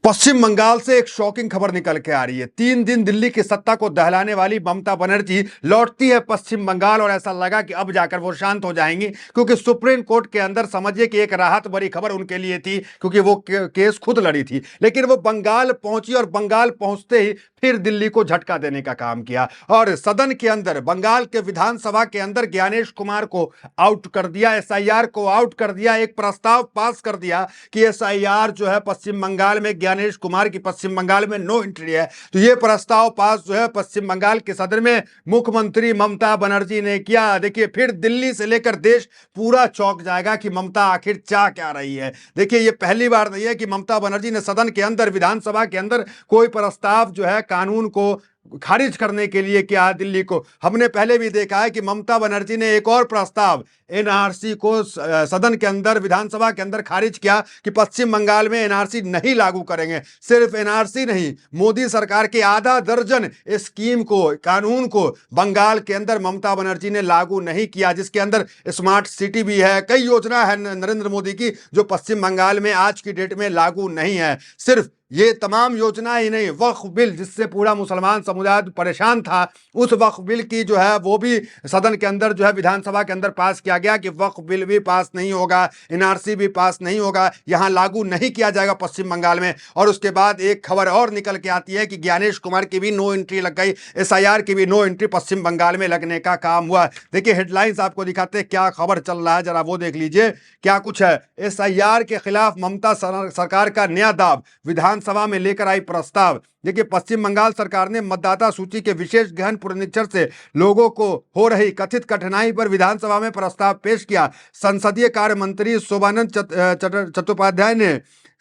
पश्चिम बंगाल से एक शॉकिंग खबर निकल के आ रही है। 3 दिन दिल्ली की सत्ता को दहलाने वाली ममता बनर्जी लौटती है पश्चिम बंगाल और ऐसा लगा कि अब जाकर वो शांत हो जाएंगी, क्योंकि सुप्रीम कोर्ट के अंदर समझिए कि एक राहत भरी खबर उनके लिए थी, क्योंकि वो केस खुद लड़ी थी। लेकिन वो बंगाल पहुंची और बंगाल पहुंचते ही फिर दिल्ली को झटका देने का काम किया और सदन के अंदर, बंगाल के विधानसभा के अंदर ज्ञानेश कुमार को आउट कर दिया, एसआईआर को आउट कर दिया, एक प्रस्ताव पास कर दिया कि एसआईआर जो है पश्चिम बंगाल में, ज्ञानेश कुमार की पश्चिम बंगाल में नो एंट्री है। तो ये प्रस्ताव पास जो है पश्चिम बंगाल के सदन में मुख्यमंत्री ममता बनर्जी ने किया। देखिए, फिर दिल्ली से लेकर देश पूरा चौंक जाएगा कि ममता आखिर चाह क्या रही है। देखिए, ये पहली बार नहीं है कि ममता बनर्जी ने सदन के अंदर, विधानसभा के अंदर कोई प्रस्ताव जो है कानून को खारिज करने के लिए किया दिल्ली को। हमने पहले भी देखा है कि ममता बनर्जी ने एक और प्रस्ताव एनआरसी को सदन के अंदर, विधानसभा के अंदर खारिज किया कि पश्चिम बंगाल में एनआरसी नहीं लागू करेंगे। सिर्फ एनआरसी नहीं, मोदी सरकार के आधा दर्जन स्कीम को, कानून को बंगाल के अंदर ममता बनर्जी ने लागू नहीं किया, जिसके अंदर स्मार्ट सिटी भी है, कई योजना है नरेंद्र मोदी की जो पश्चिम बंगाल में आज की डेट में लागू नहीं है। सिर्फ ये तमाम योजना ही नहीं, वक्फ बिल जिससे पूरा मुसलमान समुदाय परेशान था, उस वक्फ बिल की जो है वो भी सदन के अंदर जो है, विधानसभा के अंदर पास किया गया कि वक्फ बिल भी पास नहीं होगा, एनआरसी भी पास नहीं होगा, यहां लागू नहीं किया जाएगा पश्चिम बंगाल में। और उसके बाद एक खबर और निकल के आती है कि ज्ञानेश कुमार की भी नो एंट्री लग गई, एसआईआर की भी नो एंट्री पश्चिम बंगाल में लगने का काम हुआ। देखिए, हेडलाइंस आपको दिखाते हैं क्या खबर चल रहा है, जरा वो देख लीजिए क्या कुछ है। एसआईआर के खिलाफ ममता सरकार का नया दाव, विधानसभा में लेकर आई प्रस्ताव। देखिए, पश्चिम बंगाल सरकार ने मतदाता सूची के विशेष गहन पुनरीक्षण से लोगों को हो रही कथित कठिनाई पर विधानसभा में प्रस्ताव पेश किया। संसदीय कार्य मंत्री शोभानंद चट्टोपाध्याय ने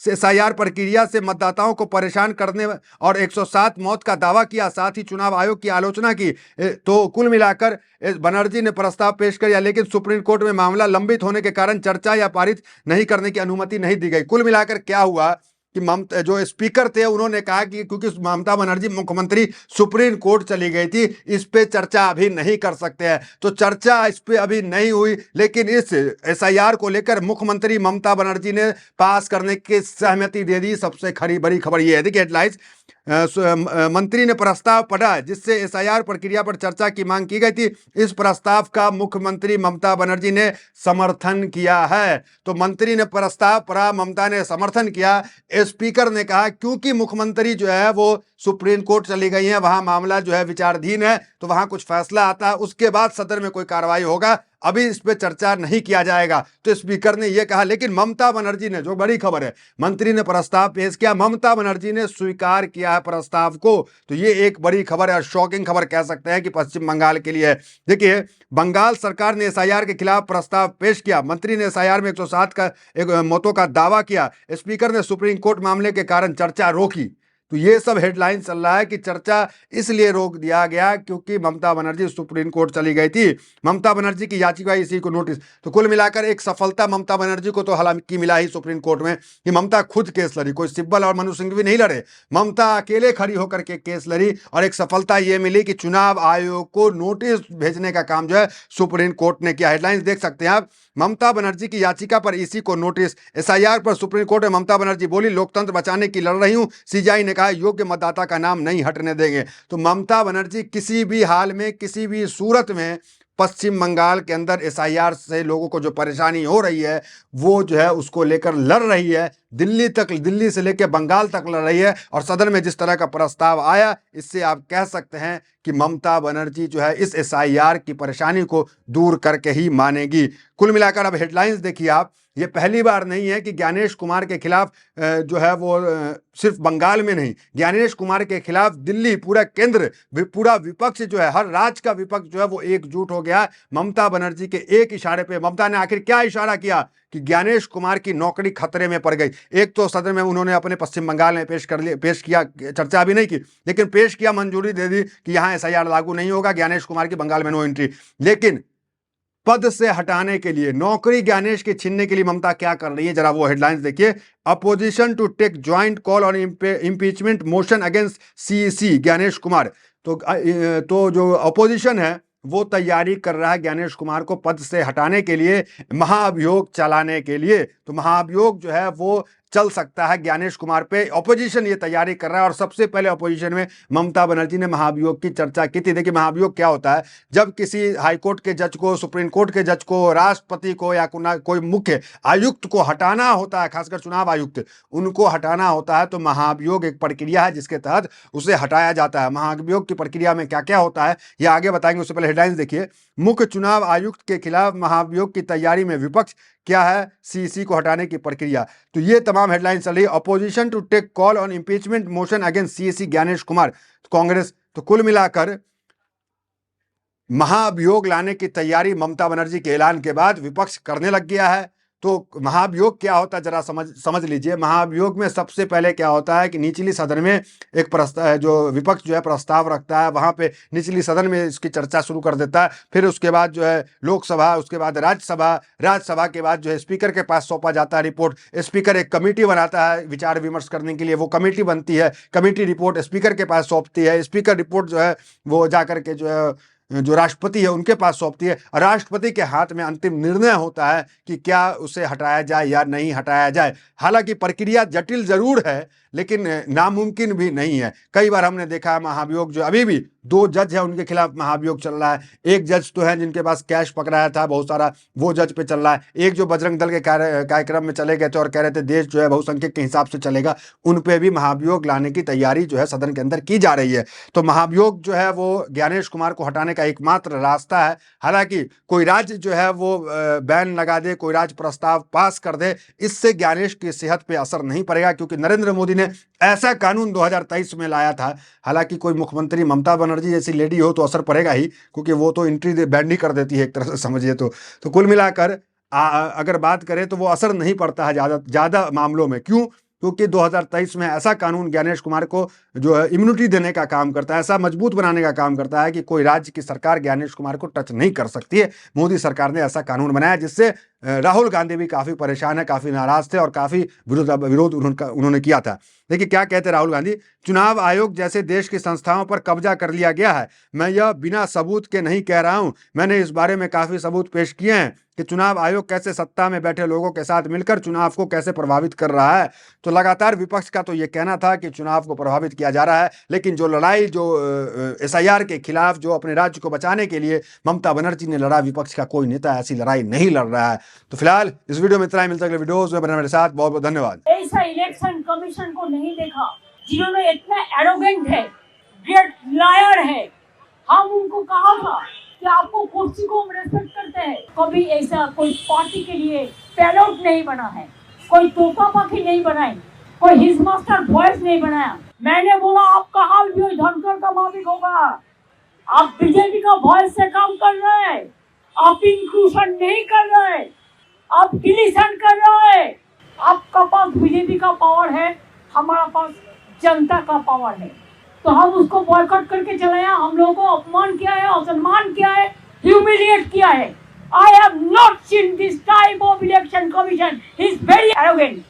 एसआईआर प्रक्रिया से मतदाताओं को परेशान करने और 107 मौत का दावा किया, साथ ही चुनाव आयोग की आलोचना की। तो कुल मिलाकर बनर्जी ने प्रस्ताव पेश किया, लेकिन सुप्रीम कोर्ट में मामला लंबित होने के कारण चर्चा या पारित नहीं करने की अनुमति नहीं दी गई। कुल मिलाकर क्या हुआ कि ममता जो स्पीकर थे उन्होंने कहा कि क्योंकि ममता बनर्जी मुख्यमंत्री सुप्रीम कोर्ट चली गई थी, इस पे चर्चा अभी नहीं कर सकते हैं। तो चर्चा इस पे अभी नहीं हुई, लेकिन इस एसआईआर को लेकर मुख्यमंत्री ममता बनर्जी ने पास करने की सहमति दे दी। सबसे बड़ी खबर ये है, देखिए हेडलाइंस, मंत्री ने प्रस्ताव पढ़ा जिससे एसआईआर प्रक्रिया पर चर्चा की मांग की गई थी। इस प्रस्ताव का मुख्यमंत्री ममता बनर्जी ने समर्थन किया है। तो मंत्री ने प्रस्ताव पढ़ा, ममता ने समर्थन किया। स्पीकर ने कहा क्योंकि मुख्यमंत्री जो है वो सुप्रीम कोर्ट चली गई है, वहां मामला जो है विचाराधीन है, तो वहां कुछ फैसला आता है, उसके बाद सदन में कोई कार्रवाई होगा, अभी इस पे चर्चा नहीं किया जाएगा। तो स्पीकर ने यह कहा। लेकिन ममता बनर्जी ने, जो बड़ी खबर है, मंत्री ने प्रस्ताव पेश किया, ममता बनर्जी ने स्वीकार किया है प्रस्ताव को। तो ये एक बड़ी खबर है, शॉकिंग खबर कह सकते हैं कि पश्चिम बंगाल के लिए। देखिए, बंगाल सरकार ने एसआईआर के खिलाफ प्रस्ताव पेश किया, मंत्री ने एसआईआर में 107 का मतों का दावा किया, स्पीकर ने सुप्रीम कोर्ट मामले के कारण चर्चा रोकी। तो ये सब हेडलाइन चल रहा है कि चर्चा इसलिए रोक दिया गया क्योंकि ममता बनर्जी सुप्रीम कोर्ट चली गई थी। ममता बनर्जी की याचिका, इसी को नोटिस। तो कुल मिलाकर एक सफलता ममता बनर्जी को तो हालांकि मिला ही सुप्रीम कोर्ट में कि ममता खुद केस लड़ी, कोई सिब्बल और मनु सिंह भी नहीं लड़े, ममता अकेले खड़ी होकर के केस लड़ी। और एक सफलता ये मिली कि चुनाव आयोग को नोटिस भेजने का काम जो है सुप्रीम कोर्ट ने किया। हेडलाइंस देख सकते हैं आप, ममता बनर्जी की याचिका पर ईसी को नोटिस, एसआईआर पर सुप्रीम कोर्ट में ममता बनर्जी बोली लोकतंत्र बचाने की लड़ रही हूं, सीजीआई ने कहा योग्य मतदाता का नाम नहीं हटने देंगे। तो ममता बनर्जी किसी भी हाल में, किसी भी सूरत में पश्चिम बंगाल के अंदर एसआईआर से लोगों को जो परेशानी हो रही है वो जो है उसको लेकर लड़ रही है, दिल्ली तक, दिल्ली से लेकर बंगाल तक लड़ रही है। और सदन में जिस तरह का प्रस्ताव आया, इससे आप कह सकते हैं कि ममता बनर्जी जो है इस एसआईआर की परेशानी को दूर करके ही मानेगी। कुल मिलाकर अब हेडलाइंस देखिए आप, ये पहली बार नहीं है कि ज्ञानेश कुमार के खिलाफ जो है वो सिर्फ बंगाल में नहीं, ज्ञानेश कुमार के खिलाफ दिल्ली, पूरा केंद्र, पूरा विपक्ष जो है, हर राज्य का विपक्ष जो है वो एकजुट हो गया ममता बनर्जी के एक इशारे पे। ममता ने आखिर क्या इशारा किया कि ज्ञानेश कुमार की नौकरी खतरे में पड़ गई। एक तो सदन में उन्होंने अपने पश्चिम बंगाल में पेश किया, चर्चा अभी नहीं की, लेकिन पेश किया, मंजूरी दे दी कि यहां एसआईआर लागू नहीं होगा, ज्ञानेश कुमार की बंगाल में नो एंट्री। लेकिन पद से हटाने के लिए, नौकरी ज्ञानेश के छीनने के लिए ममता क्या कर रही है, जरा वो हेडलाइंस देखिए। Opposition to take joint call on impeachment motion against CEC Gyanesh Kumar. तो जो अपोजिशन है वो तैयारी कर रहा है ज्ञानेश कुमार को पद से हटाने के लिए, महाअभियोग चलाने के लिए। तो महाअभियोग जो है वो चल सकता है ज्ञानेश कुमार पे। ऑपोजिशन ये तैयारी कर रहा है और सबसे पहले ऑपोजिशन में ममता बनर्जी ने महाभियोग की चर्चा की थी। देखिए महाभियोग क्या होता है, जब किसी हाईकोर्ट के जज को, सुप्रीम कोर्ट के जज को, राष्ट्रपति को या कोई मुख्य आयुक्त को हटाना होता है, खासकर चुनाव आयुक्त, उनको हटाना होता है, तो महाभियोग एक प्रक्रिया है जिसके तहत उसे हटाया जाता है। महाभियोग की प्रक्रिया में क्या क्या होता है ये आगे बताएंगे, उससे पहले हेडलाइंस देखिए। मुख्य चुनाव आयुक्त के खिलाफ महाभियोग की तैयारी में विपक्ष, क्या है सीसी को हटाने की प्रक्रिया। तो ये तमाम हेडलाइन चल रही है। Opposition to take call on impeachment motion against CC Gyanesh Kumar, Congress. तो कुल मिलाकर महाभियोग लाने की तैयारी ममता बनर्जी के ऐलान के बाद विपक्ष करने लग गया है। तो महाभियोग क्या होता है जरा समझ लीजिए। महाभियोग में सबसे पहले क्या होता है कि निचली सदन में एक प्रस्ताव, जो विपक्ष जो है प्रस्ताव रखता है, वहां पे निचली सदन में इसकी चर्चा शुरू कर देता है। फिर उसके बाद जो है लोकसभा, उसके बाद राज्यसभा के बाद जो है स्पीकर के पास सौंपा जाता है रिपोर्ट। स्पीकर एक कमेटी बनाता है विचार विमर्श करने के लिए, वो कमेटी बनती है, कमेटी रिपोर्ट स्पीकर के पास सौंपती है। स्पीकर रिपोर्ट जो है वो जाकर के जो राष्ट्रपति है उनके पास सौंपती है। राष्ट्रपति के हाथ में अंतिम निर्णय होता है कि क्या उसे हटाया जाए या नहीं हटाया जाए। हालांकि प्रक्रिया जटिल जरूर है लेकिन नामुमकिन भी नहीं है। कई बार हमने देखा है महाभियोग, जो अभी भी 2 जज है उनके खिलाफ महाभियोग चल रहा है। एक जज तो है जिनके पास कैश पकड़ाया था बहुत सारा, वो जज पे चल रहा है। एक जो बजरंग दल के कार्यक्रम में चले गए थे और कह रहे थे देश जो है बहुसंख्यक के हिसाब से चलेगा, उन पे भी महाभियोग लाने की तैयारी जो है सदन के अंदर की जा रही है। तो महाभियोग जो है वो ज्ञानेश कुमार को हटाने का एकमात्र रास्ता है। हालांकि कोई राज्य जो है वो बैन लगा दे, कोई राज्य प्रस्ताव पास कर दे, इससे ज्ञानेश की सेहत पे असर नहीं पड़ेगा, क्योंकि नरेंद्र मोदी ने ऐसा कानून 2023 में लाया था। हालांकि कोई मुख्यमंत्री ममता बनर्जी जैसी लेडी हो तो असर पड़ेगा ही, क्योंकि वो तो एंट्री बैन ही कर देती है एक तरह से समझिए तो कुल मिलाकर अगर बात करें तो वो असर नहीं पड़ता है ज्यादा मामलों में। क्यों? क्योंकि 2023 में ऐसा कानून ज्ञानेश कुमार को जो है इम्यूनिटी देने का काम करता है, ऐसा मजबूत बनाने का काम करता है कि कोई राज्य की सरकार ज्ञानेश कुमार को टच नहीं कर सकती है। मोदी सरकार ने ऐसा कानून बनाया जिससे राहुल गांधी भी काफी परेशान है, काफी नाराज थे और काफी विरोध उन्होंने किया था। देखिए क्या कहते हैं राहुल गांधी, चुनाव आयोग जैसे देश की संस्थाओं पर कब्जा कर लिया गया है। मैं यह बिना सबूत के नहीं कह रहा हूं, मैंने इस बारे में काफी सबूत पेश किए हैं कि चुनाव आयोग कैसे सत्ता में बैठे लोगों के साथ मिलकर चुनाव को कैसे प्रभावित कर रहा है। तो लगातार विपक्ष का तो ये कहना था कि चुनाव को प्रभावित किया जा रहा है, लेकिन जो लड़ाई जो SIR के खिलाफ, जो अपने राज्य को बचाने के लिए ममता बनर्जी ने लड़ा, विपक्ष का कोई नेता ऐसी लड़ाई नहीं लड़ रहा है। तो फिलहाल इस वीडियो में इतना ही, मिलता है अगले वीडियोस में। बने मेरे साथ, बहुत बहुत धन्यवाद। ऐसा इलेक्शन कमीशन को नहीं देखा जिन्होंने इतना एरोगेंट है, ग्रेट लायर है। हम उनको कहा था कि आपको कुर्सी को हम रेस्पेक्ट करते हैं। कभी ऐसा कोई पार्टी के लिए पैलोट नहीं बना है, कोई तोता पाखी नहीं बनाई, कोई हिज मास्टर वॉइस नहीं बनाया। मैंने बोला आपका हाल भी धनकर का माफिक होगा। आप बीजेपी का वॉइस से काम कर रहे हैं, आप इंक्लूशन नहीं कर रहे, आप डिलीशन कर रहे हैं। आपका पास बीजेपी का पावर है, हमारा पास जनता का पावर है। तो हम उसको बॉयकॉट करके चले आए। हम लोगों को अपमान किया है, असम्मान किया है, ह्यूमिलिएट किया है। I have not seen this type of election commission. He is very arrogant.